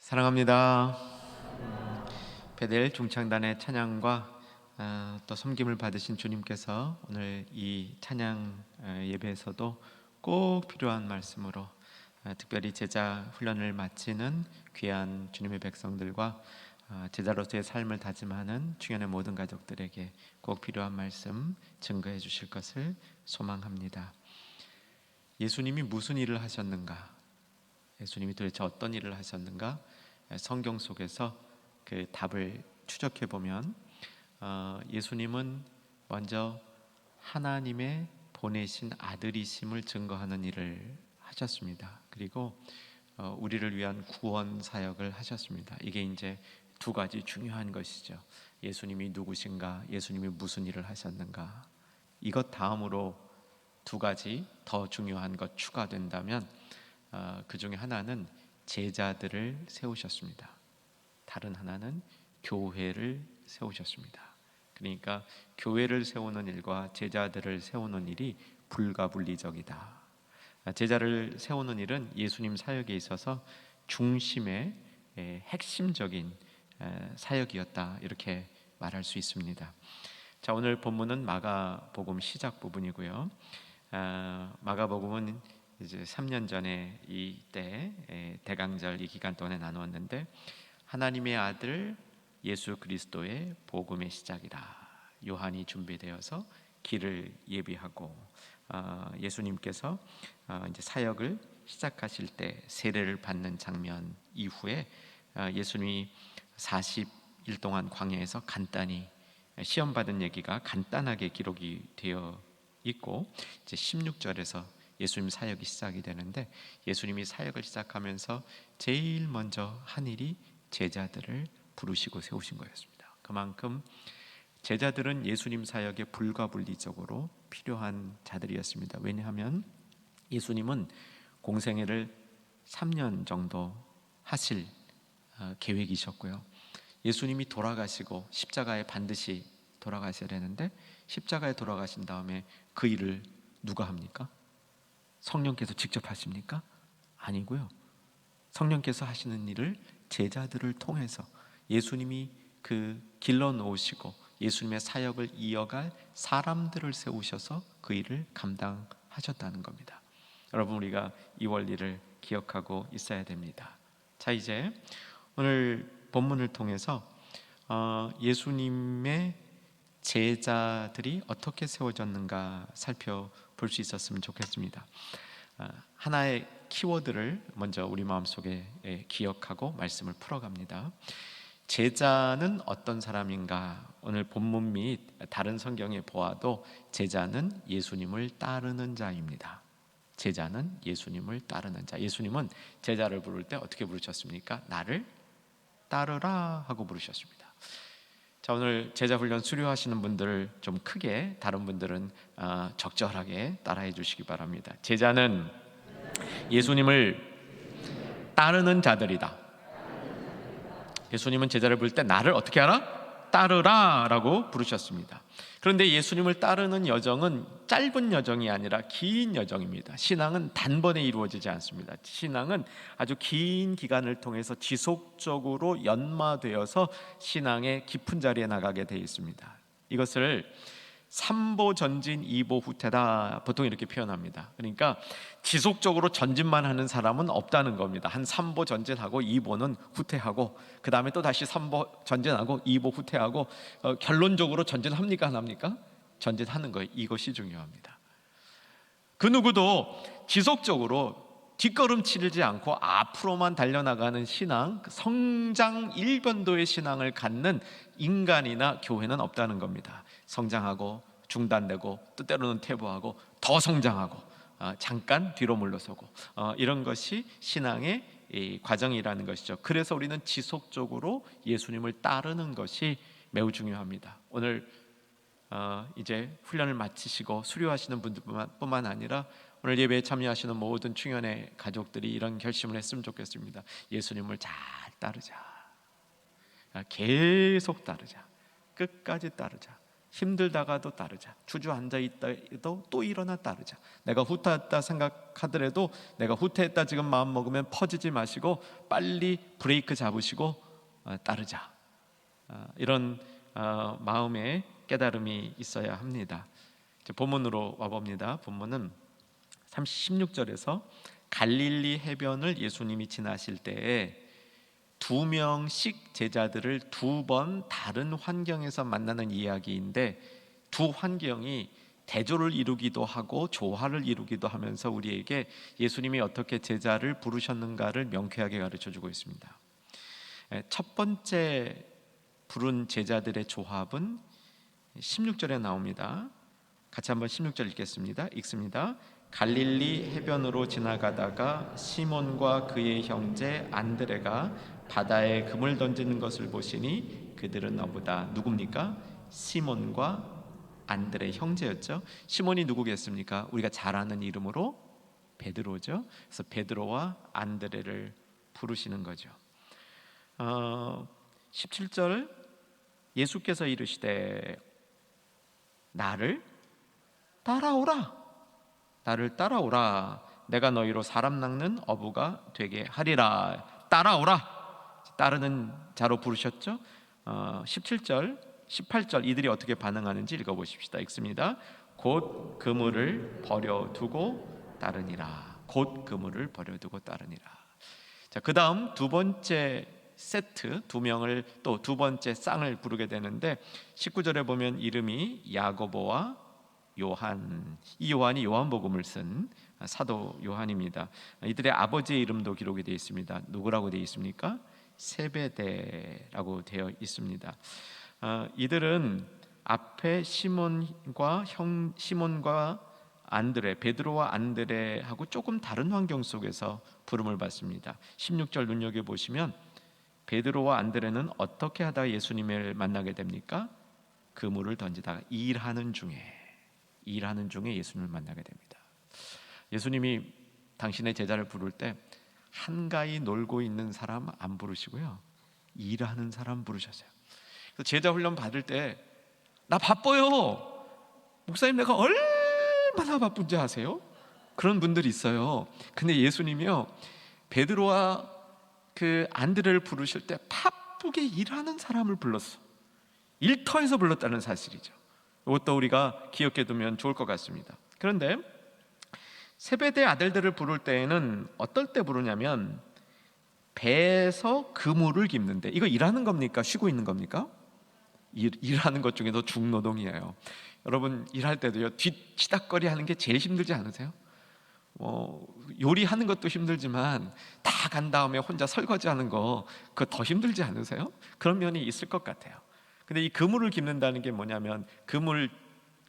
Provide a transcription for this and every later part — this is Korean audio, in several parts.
사랑합니다. 베델 중창단의 찬양과 또 섬김을 받으신 주님께서 오늘 이 찬양 예배에서도 꼭 필요한 말씀으로 특별히 제자 훈련을 마치는 귀한 주님의 백성들과 제자로서의 삶을 다짐하는 충현의 모든 가족들에게 꼭 필요한 말씀 증거해 주실 것을 소망합니다. 예수님이 무슨 일을 하셨는가? 예수님이 도대체 어떤 일을 하셨는가? 성경 속에서 그 답을 추적해 보면 예수님은 먼저 하나님의 보내신 아들이심을 증거하는 일을 하셨습니다. 그리고 우리를 위한 구원 사역을 하셨습니다. 이게 이제 두 가지 중요한 것이죠. 예수님이 누구신가? 예수님이 무슨 일을 하셨는가? 이것 다음으로 두 가지 더 중요한 것 추가된다면 그 중에 하나는 제자들을 세우셨습니다. 다른 하나는 교회를 세우셨습니다. 그러니까 교회를 세우는 일과 제자들을 세우는 일이 불가분리적이다. 제자를 세우는 일은 예수님 사역에 있어서 중심의 핵심적인 사역이었다, 이렇게 말할 수 있습니다. 자, 오늘 본문은 마가복음 시작 부분이고요. 마가복음은 이제 3년 전에 이때 대강절 이 기간 동안에 나누었는데, 하나님의 아들 예수 그리스도의 복음의 시작이라 요한이 준비되어서 길을 예비하고 예수님께서 이제 사역을 시작하실 때 세례를 받는 장면 이후에 예수님이 40일 동안 광야에서 간단히 시험 받은 얘기가 간단하게 기록이 되어 있고, 이제 16절에서 예수님 사역이 시작이 되는데, 예수님이 사역을 시작하면서 제일 먼저 한 일이 제자들을 부르시고 세우신 거였습니다. 그만큼 제자들은 예수님 사역에 불가분리적으로 필요한 자들이었습니다. 왜냐하면 예수님은 공생애를 3년 정도 하실 계획이셨고요. 예수님이 돌아가시고 십자가에 반드시 돌아가셔야 되는데, 십자가에 돌아가신 다음에 그 일을 누가 합니까? 성령께서 직접 하십니까? 아니고요. 성령께서 하시는 일을 제자들을 통해서 예수님이 그 길러 놓으시고 예수님의 사역을 이어갈 사람들을 세우셔서 그 일을 감당하셨다는 겁니다. 여러분, 우리가 이 원리를 기억하고 있어야 됩니다. 자, 이제 오늘 본문을 통해서 예수님의 제자들이 어떻게 세워졌는가 살펴볼 수 있었으면 좋겠습니다. 하나의 키워드를 먼저 우리 마음속에 기억하고 말씀을 풀어갑니다. 제자는 어떤 사람인가? 오늘 본문 및 다른 성경에 보아도 제자는 예수님을 따르는 자입니다. 제자는 예수님을 따르는 자. 예수님은 제자를 부를 때 어떻게 부르셨습니까? 나를 따르라 하고 부르셨습니다. 자, 오늘 제자 훈련 수료하시는 분들 좀 크게, 다른 분들은 적절하게 따라해 주시기 바랍니다. 제자는 예수님을 따르는 자들이다. 예수님은 제자를 부를 때 나를 어떻게 하라? 따르라 라고 부르셨습니다. 그런데 예수님을 따르는 여정은 짧은 여정이 아니라 긴 여정입니다. 신앙은 단번에 이루어지지 않습니다. 신앙은 아주 긴 기간을 통해서 지속적으로 연마되어서 신앙의 깊은 자리에 나가게 되어 있습니다. 이것을 3보 전진 2보 후퇴다, 보통 이렇게 표현합니다. 그러니까 지속적으로 전진만 하는 사람은 없다는 겁니다. 한 3보 전진하고 2보는 후퇴하고, 그 다음에 또 다시 3보 전진하고 2보 후퇴하고, 결론적으로 전진합니까 안 합니까? 전진하는 거예요. 이것이 중요합니다. 그 누구도 지속적으로 뒷걸음치지 않고 앞으로만 달려나가는 신앙, 성장 일변도의 신앙을 갖는 인간이나 교회는 없다는 겁니다. 성장하고 중단되고 때때로는 퇴보하고 더 성장하고 잠깐 뒤로 물러서고 이런 것이 신앙의 이 과정이라는 것이죠. 그래서 우리는 지속적으로 예수님을 따르는 것이 매우 중요합니다. 오늘 이제 훈련을 마치시고 수료하시는 분들뿐만 아니라 오늘 예배에 참여하시는 모든 충현의 가족들이 이런 결심을 했으면 좋겠습니다. 예수님을 잘 따르자. 계속 따르자. 끝까지 따르자. 힘들다가도 따르자. 주저앉아 있다도 또 일어나 따르자. 내가 후퇴했다 생각하더라도 내가 후퇴했다 지금 마음 먹으면 퍼지지 마시고 빨리 브레이크 잡으시고 따르자. 이런 마음의 깨달음이 있어야 합니다. 이제 본문으로 와봅니다. 본문은 16절에서 갈릴리 해변을 예수님이 지나실 때에 2명씩 제자들을 2번 다른 환경에서 만나는 이야기인데, 두 환경이 대조를 이루기도 하고 조화를 이루기도 하면서 우리에게 예수님이 어떻게 제자를 부르셨는가를 명쾌하게 가르쳐주고 있습니다. 첫 번째 부른 제자들의 조합은 16절에 나옵니다. 같이 한번 16절 읽습니다. 갈릴리 해변으로 지나가다가 시몬과 그의 형제 안드레가 바다에 그물 던지는 것을 보시니 그들은 너보다 누굽니까? 시몬과 안드레 형제였죠. 시몬이 누구겠습니까? 우리가 잘 아는 이름으로 베드로죠. 그래서 베드로와 안드레를 부르시는 거죠. 17절 예수께서 이르시되 나를 따라오라. 내가 너희로 사람 낚는 어부가 되게 하리라. 따라오라. 따르는 자로 부르셨죠. 17절 18절 이들이 어떻게 반응하는지 읽어보십시다. 읽습니다. 곧 그물을 버려두고 따르니라. 자, 그 다음 두 번째 세트 2명을 또 두 번째 쌍을 부르게 되는데 19절에 보면 이름이 야고보와 요한, 이 요한이 요한복음을 쓴 사도 요한입니다. 이들의 아버지의 이름도 기록이 되어 있습니다. 누구라고 되어 있습니까? 세베대라고 되어 있습니다. 이들은 앞에 시몬과 안드레, 베드로와 안드레하고 조금 다른 환경 속에서 부름을 받습니다. 16절 눈여겨보시면 베드로와 안드레는 어떻게 하다 예수님을 만나게 됩니까? 그물을 던지다가 일하는 중에 예수님을 만나게 됩니다. 예수님이 당신의 제자를 부를 때 한가히 놀고 있는 사람 안 부르시고요, 일하는 사람 부르셨어요. 그래서 제자 훈련 받을 때 나 바빠요. 목사님 내가 얼마나 바쁜지 아세요? 그런 분들이 있어요. 근데 예수님이요, 베드로와 그 안드레를 부르실 때 바쁘게 일하는 사람을 불렀어. 일터에서 불렀다는 사실이죠. 이것도 우리가 기억해 두면 좋을 것 같습니다. 그런데 세베대 아들들을 부를 때에는 어떨 때 부르냐면 배에서 그물을 깁는데, 이거 일하는 겁니까? 쉬고 있는 겁니까? 일하는 것 중에도 중노동이에요. 여러분 일할 때도요, 뒤치닥거리 하는 게 제일 힘들지 않으세요? 요리하는 것도 힘들지만 다 간 다음에 혼자 설거지하는 거 그거 더 힘들지 않으세요? 그런 면이 있을 것 같아요. 근데 이 그물을 깁는다는 게 뭐냐면 그물을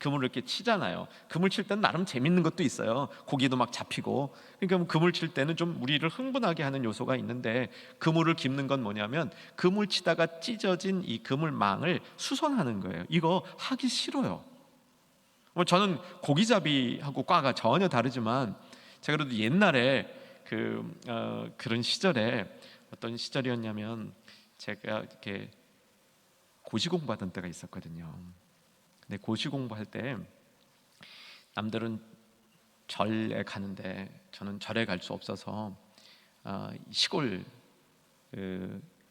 이렇게 치잖아요. 그물 칠 때는 나름 재밌는 것도 있어요. 고기도 막 잡히고. 그러니까 그물 칠 때는 좀 우리를 흥분하게 하는 요소가 있는데, 그물을 깁는 건 뭐냐면 그물 치다가 찢어진 이 그물망을 수선하는 거예요. 이거 하기 싫어요. 저는 고기잡이하고 과가 전혀 다르지만 제가 그래도 옛날에 그런 시절에 어떤 시절이었냐면 제가 이렇게 고시 공부하던 때가 있었거든요. 근데 고시 공부할 때 남들은 절에 가는데 저는 절에 갈 수 없어서 시골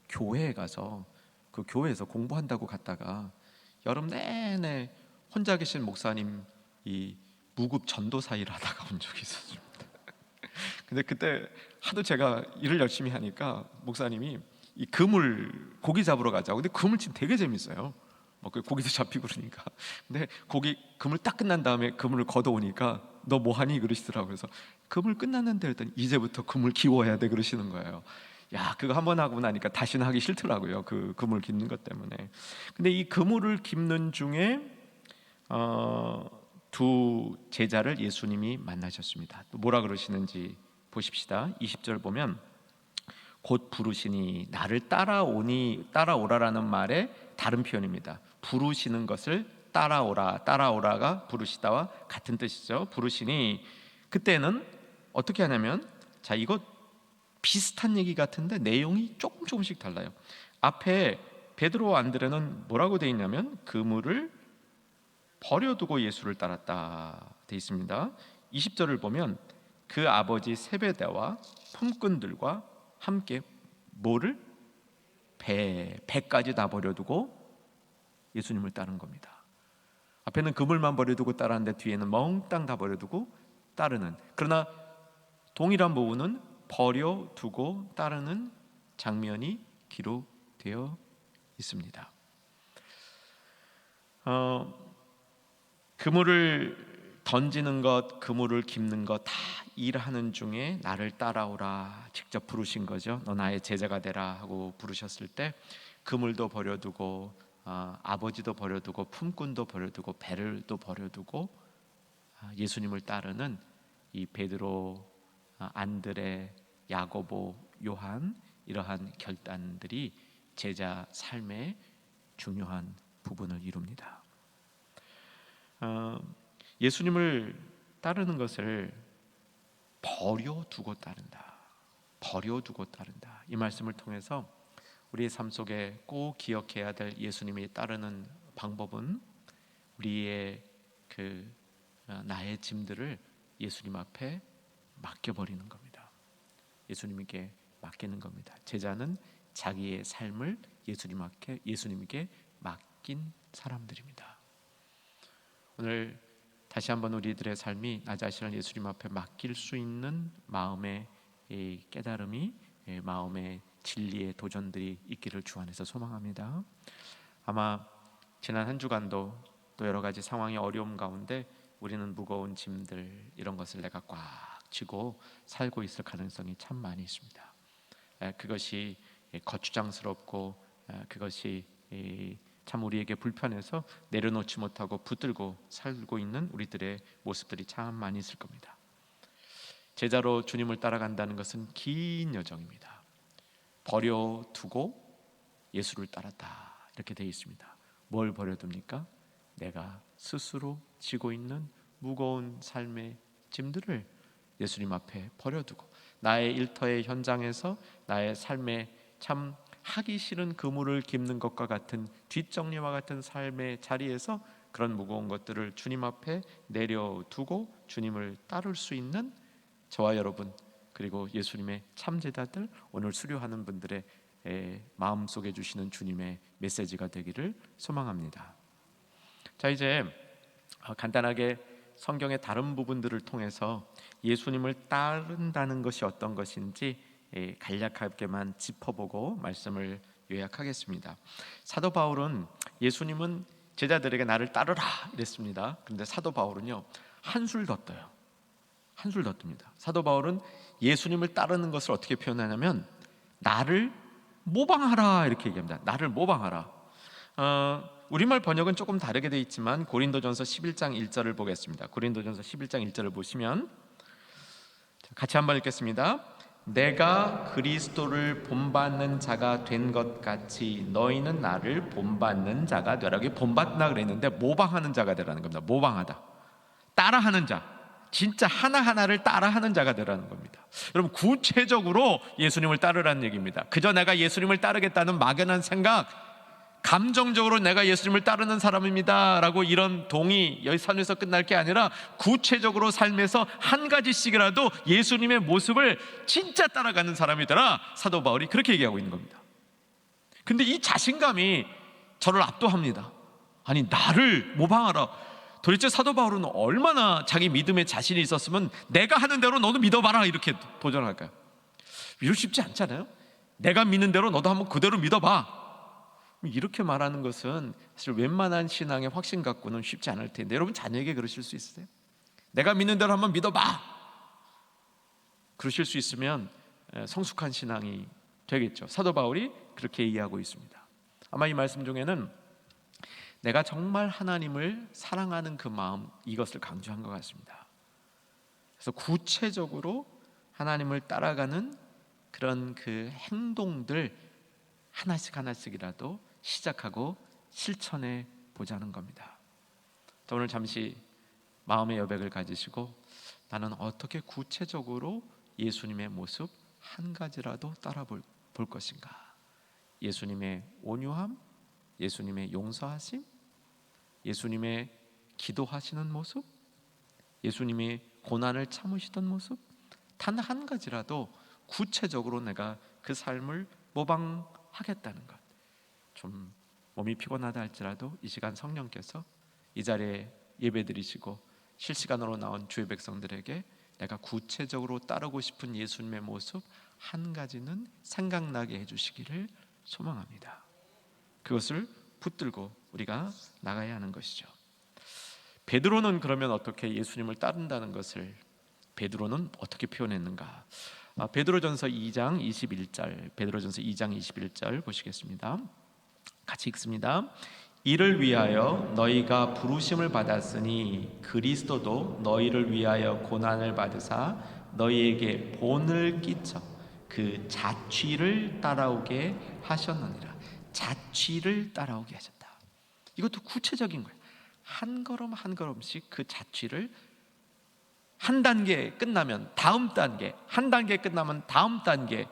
교회에 가서 그 교회에서 공부한다고 갔다가 여름 내내 혼자 계신 목사님 이 무급 전도사 일을 하다가 온 적이 있었습니다. 근데 그때 하도 제가 일을 열심히 하니까 목사님이 이 고기 잡으러 가자고. 근데 그물찜 되게 재밌어요. 고기도 잡히고 그러니까. 근데 그물 딱 끝난 다음에 그물을 걷어오니까 너 뭐하니? 그러시더라고요. 그래서 그물 끝났는데 했더니 이제부터 그물 기워야 돼 그러시는 거예요. 야, 그거 한번 하고 나니까 다시는 하기 싫더라고요. 그 그물 깁는 것 때문에. 근데 이 그물을 깁는 중에 두 제자를 예수님이 만나셨습니다. 또 뭐라 그러시는지 보십시다. 20절 보면 곧 부르시니, 나를 따라오라라는 말의 다른 표현입니다. 부르시는 것을 따라오라가 부르시다와 같은 뜻이죠. 부르시니, 그때는 어떻게 하냐면, 자, 이거 비슷한 얘기 같은데 내용이 조금씩 달라요. 앞에 베드로와 안드레는 뭐라고 되어 있냐면 그물을 버려두고 예수를 따랐다 돼 있습니다. 20절을 보면 그 아버지 세베대와 품꾼들과 함께 뭐를? 배까지 다 버려두고 예수님을 따른 겁니다. 앞에는 그물만 버려두고 따랐는데 뒤에는 멍땅 다 버려두고 따르는, 그러나 동일한 부분은 버려두고 따르는 장면이 기록되어 있습니다. 그물을 던지는 것, 그물을 깁는 것 다 일하는 중에 나를 따라오라 직접 부르신 거죠. 너 나의 제자가 되라 하고 부르셨을 때 그물도 버려두고 아버지도 버려두고 품꾼도 버려두고 배를도 버려두고 예수님을 따르는 이 베드로, 안드레, 야고보, 요한, 이러한 결단들이 제자 삶의 중요한 부분을 이룹니다. 예수님을 따르는 것을 버려두고 따른다. 버려두고 따른다. 이 말씀을 통해서 우리의 삶 속에 꼭 기억해야 될 예수님이 따르는 방법은 우리의 나의 짐들을 예수님 앞에 맡겨버리는 겁니다. 예수님께 맡기는 겁니다. 제자는 자기의 삶을 예수님께 맡긴 사람들입니다. 오늘 다시 한번 우리들의 삶이 나 자신을 예수님 앞에 맡길 수 있는 마음의 깨달음이, 마음의 진리의 도전들이 있기를 주 안에서 소망합니다. 아마 지난 한 주간도 또 여러 가지 상황의 어려움 가운데 우리는 무거운 짐들, 이런 것을 내가 꽉 쥐고 살고 있을 가능성이 참 많이 있습니다. 그것이 거추장스럽고 그것이 참 우리에게 불편해서 내려놓지 못하고 붙들고 살고 있는 우리들의 모습들이 참 많이 있을 겁니다. 제자로 주님을 따라간다는 것은 긴 여정입니다. 버려두고 예수를 따랐다 이렇게 되어 있습니다. 뭘 버려둡니까? 내가 스스로 지고 있는 무거운 삶의 짐들을 예수님 앞에 버려두고 나의 일터의 현장에서 나의 삶의 참 하기 싫은 그물을 깁는 것과 같은 뒷정리와 같은 삶의 자리에서 그런 무거운 것들을 주님 앞에 내려두고 주님을 따를 수 있는 저와 여러분, 그리고 예수님의 참제자들, 오늘 수료하는 분들의 마음속에 주시는 주님의 메시지가 되기를 소망합니다. 자, 이제 간단하게 성경의 다른 부분들을 통해서 예수님을 따른다는 것이 어떤 것인지 간략하게만 짚어보고 말씀을 요약하겠습니다. 사도 바울은 예수님은 제자들에게 나를 따르라 이랬습니다. 그런데 사도 바울은요 한술 더 떠요. 한술 더 뜹니다. 사도 바울은 예수님을 따르는 것을 어떻게 표현하냐면 나를 모방하라 이렇게 얘기합니다. 나를 모방하라. 우리말 번역은 조금 다르게 되어 있지만 고린도전서 11장 1절을 보겠습니다. 고린도전서 11장 1절을 보시면 같이 한번 읽겠습니다. 내가 그리스도를 본받는 자가 된 것 같이 너희는 나를 본받는 자가 되라. 이게 본받다 그랬는데 모방하는 자가 되라는 겁니다. 모방하다, 따라하는 자, 진짜 하나하나를 따라하는 자가 되라는 겁니다. 여러분, 구체적으로 예수님을 따르라는 얘기입니다. 그저 내가 예수님을 따르겠다는 막연한 생각, 감정적으로 내가 예수님을 따르는 사람입니다 라고 이런 동의, 여기 선에서 끝날 게 아니라 구체적으로 삶에서 한 가지씩이라도 예수님의 모습을 진짜 따라가는 사람이 되라. 사도 바울이 그렇게 얘기하고 있는 겁니다. 근데 이 자신감이 저를 압도합니다. 아니, 나를 모방하라. 도대체 사도 바울은 얼마나 자기 믿음에 자신이 있었으면 내가 하는 대로 너도 믿어봐라 이렇게 도전할까요? 이럴 쉽지 않잖아요. 내가 믿는 대로 너도 한번 그대로 믿어봐, 이렇게 말하는 것은 사실 웬만한 신앙의 확신 갖고는 쉽지 않을 텐데, 여러분 자녀에게 그러실 수 있으세요? 내가 믿는 대로 한번 믿어봐, 그러실 수 있으면 성숙한 신앙이 되겠죠. 사도 바울이 그렇게 이해하고 있습니다. 아마 이 말씀 중에는 내가 정말 하나님을 사랑하는 그 마음, 이것을 강조한 것 같습니다. 그래서 구체적으로 하나님을 따라가는 그런 그 행동들 하나씩이라도 시작하고 실천해 보자는 겁니다. 오늘 잠시 마음의 여백을 가지시고 나는 어떻게 구체적으로 예수님의 모습 한 가지라도 따라 볼 것인가? 예수님의 온유함, 예수님의 용서하심, 예수님의 기도하시는 모습, 예수님이 고난을 참으시던 모습, 단 한 가지라도 구체적으로 내가 그 삶을 모방하겠다는 것. 좀 몸이 피곤하다 할지라도 이 시간 성령께서 이 자리에 예배드리시고 실시간으로 나온 주의 백성들에게 내가 구체적으로 따르고 싶은 예수님의 모습 한 가지는 생각나게 해주시기를 소망합니다. 그것을 붙들고 우리가 나가야 하는 것이죠. 베드로는 그러면 어떻게 예수님을 따른다는 것을 베드로는 어떻게 표현했는가? 베드로전서 2장 21절, 베드로전서 2장 21절 보시겠습니다. 같이 읽습니다. 이를 위하여 너희가 부르심을 받았으니 그리스도도 너희를 위하여 고난을 받으사 너희에게 본을 끼쳐 그 자취를 따라오게 하셨느니라. 자취를 따라오게 하셨다. 이것도 구체적인 거예요. 한 걸음 한 걸음씩 그 자취를 한 단계 끝나면 다음 단계, 한 단계 끝나면 다음 단계,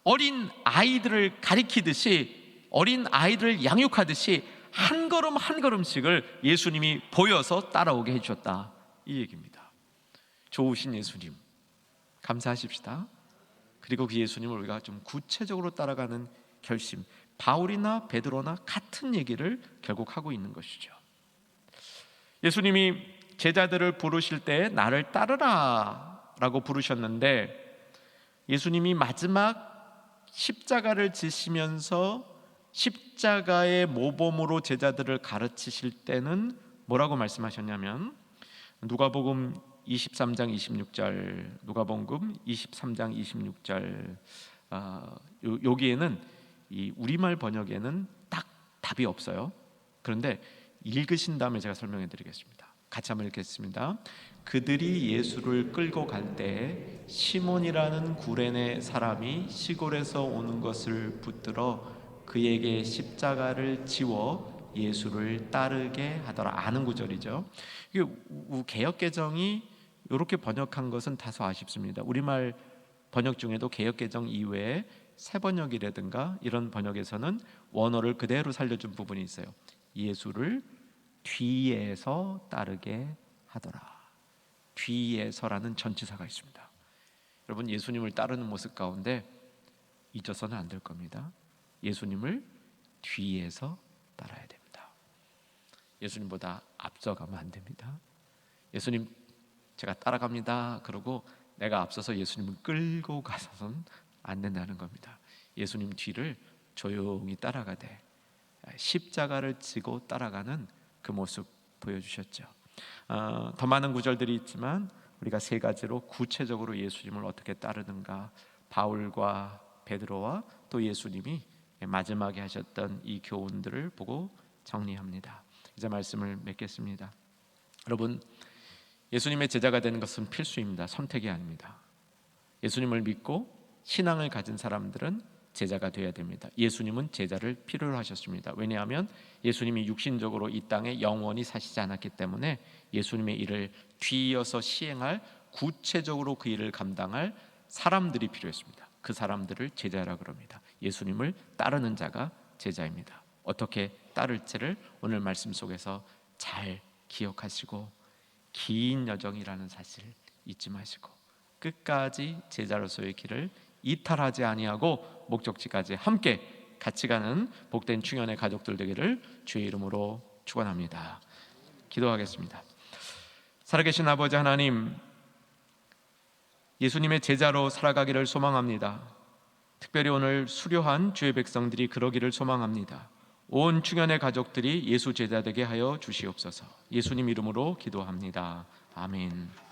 어린 아이들을 가리키듯이, 어린 아이들을 양육하듯이 한 걸음 한 걸음씩을 예수님이 보여서 따라오게 해주셨다, 이 얘기입니다. 좋으신 예수님 감사하십시다. 그리고 그 예수님을 우리가 좀 구체적으로 따라가는 결심, 바울이나 베드로나 같은 얘기를 결국 하고 있는 것이죠. 예수님이 제자들을 부르실 때 나를 따르라 라고 부르셨는데, 예수님이 마지막 십자가를 지시면서 십자가의 모범으로 제자들을 가르치실 때는 뭐라고 말씀하셨냐면, 누가복음 23장 26절, 누가복음 23장 26절, 여기에는 이 우리말 번역에는 딱 답이 없어요. 그런데 읽으신 다음에 제가 설명해 드리겠습니다. 같이 한번 읽겠습니다. 그들이 예수를 끌고 갈 때 시몬이라는 구레네 사람이 시골에서 오는 것을 붙들어 그에게 십자가를 지워 예수를 따르게 하더라. 아는 구절이죠. 이게 개역개정이 이렇게 번역한 것은 다소 아쉽습니다. 우리말 번역 중에도 개역개정 이외에 새 번역이라든가 이런 번역에서는 원어를 그대로 살려준 부분이 있어요. 예수를 뒤에서 따르게 하더라. 뒤에서라는 전치사가 있습니다. 여러분, 예수님을 따르는 모습 가운데 잊어서는 안 될 겁니다. 예수님을 뒤에서 따라야 됩니다. 예수님보다 앞서가면 안 됩니다. 예수님 제가 따라갑니다 그러고 내가 앞서서 예수님을 끌고 가서는 안 된다는 겁니다. 예수님 뒤를 조용히 따라가되 십자가를 지고 따라가는 그 모습 보여주셨죠. 더 많은 구절들이 있지만 우리가 세 가지로 구체적으로 예수님을 어떻게 따르는가, 바울과 베드로와 또 예수님이 마지막에 하셨던 이 교훈들을 보고 정리합니다. 이제 말씀을 맺겠습니다. 여러분, 예수님의 제자가 되는 것은 필수입니다. 선택이 아닙니다. 예수님을 믿고 신앙을 가진 사람들은 제자가 되어야 됩니다. 예수님은 제자를 필요로 하셨습니다. 왜냐하면 예수님이 육신적으로 이 땅에 영원히 사시지 않았기 때문에 예수님의 일을 뒤이어서 시행할, 구체적으로 그 일을 감당할 사람들이 필요했습니다. 그 사람들을 제자라 그럽니다. 예수님을 따르는 자가 제자입니다. 어떻게 따를지를 오늘 말씀 속에서 잘 기억하시고, 긴 여정이라는 사실 잊지 마시고 끝까지 제자로서의 길을 이탈하지 아니하고 목적지까지 함께 같이 가는 복된 충현의 가족들 되기를 주의 이름으로 축원합니다. 기도하겠습니다. 살아계신 아버지 하나님, 예수님의 제자로 살아가기를 소망합니다. 특별히 오늘 수료한 주의 백성들이 그러기를 소망합니다. 온 충현의 가족들이 예수 제자 되게 하여 주시옵소서. 예수님 이름으로 기도합니다. 아멘.